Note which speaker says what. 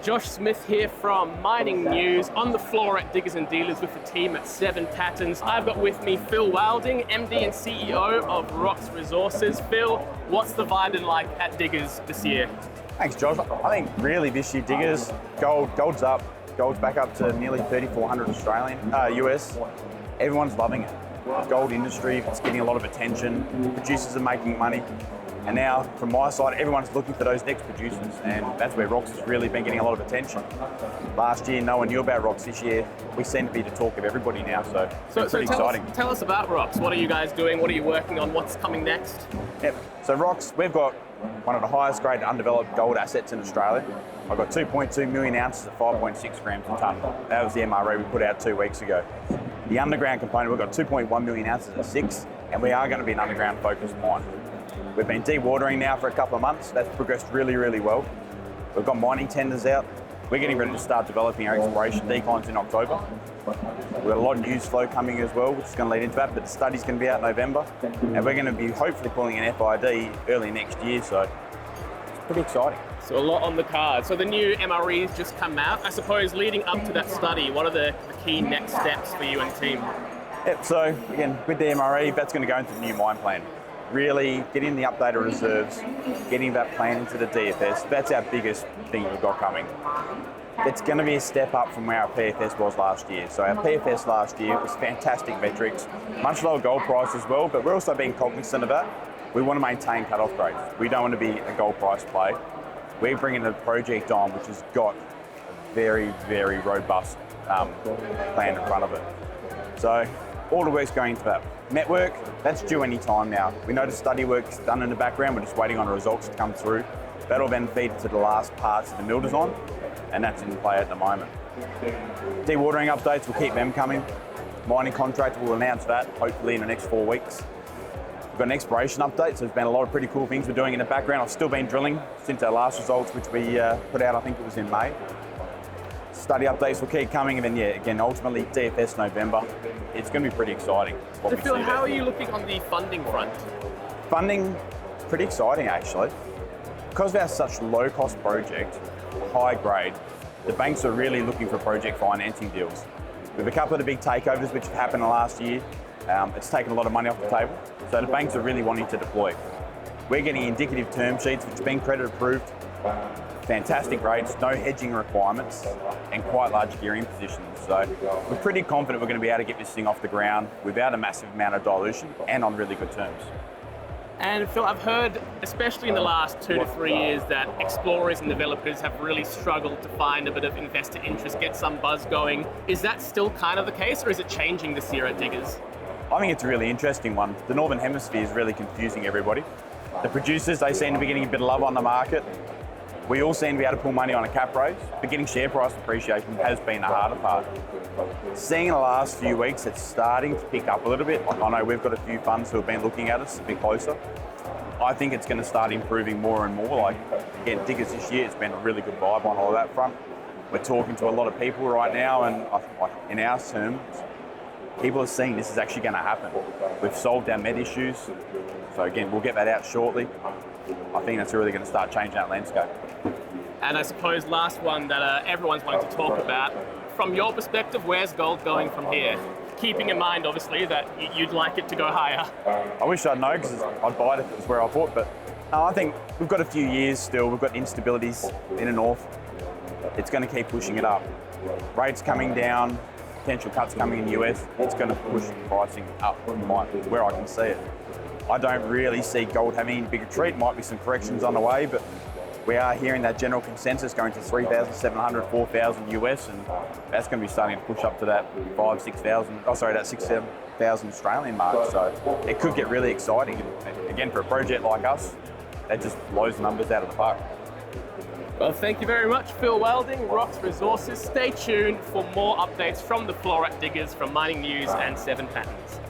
Speaker 1: Josh Smith here from Mining News on the floor at Diggers and Dealers with the team at 7 Patterns. I've got with me Phill Wilding, MD and CEO of Rocks Resources. Phill, what's the vibe been like at Diggers this year?
Speaker 2: Thanks, Josh. I think really this year Diggers, gold's up. Gold's back up to nearly 3,400 US. Everyone's loving it. The gold industry, it's getting a lot of attention. Producers are making money. And now, from my side, everyone's looking for those next producers, and that's where Rocks has really been getting a lot of attention. Last year, no one knew about Rocks. This year, we seem to be the talk of everybody now, so it's pretty exciting.
Speaker 1: Tell us about Rocks. What are you guys doing? What are you working on? What's coming next?
Speaker 2: Yep. So Rocks, we've got one of the highest grade undeveloped gold assets in Australia. I've got 2.2 million ounces at 5.6 grams a tonne. That was the MRE we put out 2 weeks ago. The underground component, we've got 2.1 million ounces at 6, and we are going to be an underground focused mine. We've been dewatering now for a couple of months. That's progressed really, really well. We've got mining tenders out. We're getting ready to start developing our exploration declines in October. We've got a lot of news flow coming as well, which is going to lead into that, but the study's going to be out in November, and we're going to be hopefully pulling an FID early next year, so it's pretty exciting.
Speaker 1: So a lot on the card. So the new MRE's just come out. I suppose leading up to that study, what are the key next steps for you and the team?
Speaker 2: Yep, so again, with the MRE, that's going to go into the new mine plan. Really getting the updated reserves, getting that plan into the DFS, that's our biggest thing we've got coming. It's going to be a step up from where our PFS was last year. So our PFS last year was fantastic metrics, much lower gold price as well, but we're also being cognizant of that. We want to maintain cut-off grades. We don't want to be a gold price play. We're bringing a project on which has got a very, very robust plan in front of it. So all the work's going into that. Network, that's due any time now. We know the study work's done in the background, we're just waiting on the results to come through. That'll then feed to the last parts of the mill design, and that's in play at the moment. Dewatering updates, we'll keep them coming. Mining contract, we'll announce that hopefully in the next 4 weeks. We've got an exploration update, so there's been a lot of pretty cool things we're doing in the background. I've still been drilling since our last results, which we put out, I think it was in May. Study updates will keep coming, and then again, ultimately DFS November. It's going to be pretty exciting.
Speaker 1: So Phill, how are you looking on the funding front?
Speaker 2: Funding, pretty exciting actually. Because we have such a low-cost project, high grade, the banks are really looking for project financing deals. We have a couple of the big takeovers which have happened last year. It's taken a lot of money off the table, so the banks are really wanting to deploy. We're getting indicative term sheets which have been credit approved, fantastic rates, no hedging requirements, and quite large gearing positions. So we're pretty confident we're going to be able to get this thing off the ground without a massive amount of dilution and on really good terms.
Speaker 1: And Phill, I've heard, especially in the last 2 to 3 years, that explorers and developers have really struggled to find a bit of investor interest, get some buzz going. Is that still kind of the case, or is it changing this year at Diggers?
Speaker 2: I think it's a really interesting one. The Northern Hemisphere is really confusing everybody. The producers, they seem to be getting a bit of love on the market. We all seem to be able to pull money on a cap raise, but getting share price appreciation has been the harder part. Seeing in the last few weeks, it's starting to pick up a little bit. I know we've got a few funds who have been looking at us a bit closer. I think it's going to start improving more and more. Like, again, Diggers this year, it's been a really good vibe on all of that front. We're talking to a lot of people right now, and in our terms, people are seeing this is actually going to happen. We've solved our med issues, so again, we'll get that out shortly. I think that's really going to start changing that landscape.
Speaker 1: And I suppose last one that everyone's wanting to talk about, from your perspective, where's gold going from here? Keeping in mind, obviously, that you'd like it to go higher.
Speaker 2: I wish I'd know, because I'd buy it if it was where I bought, but I think we've got a few years still. We've got instabilities in the north. It's going to keep pushing it up. Rates coming down, potential cuts coming in the US, it's going to push pricing up where I can see it. I don't really see gold having any big retreat. Might be some corrections on the way, but we are hearing that general consensus going to 3,700, 4,000 US, and that's going to be starting to push up to that 6,000 Australian mark. So it could get really exciting. And again, for a project like us, that just blows the numbers out of the park.
Speaker 1: Well, thank you very much, Phill Wilding, Rocks Resources. Stay tuned for more updates from the floor at Diggers from Mining News and 7 Patterns.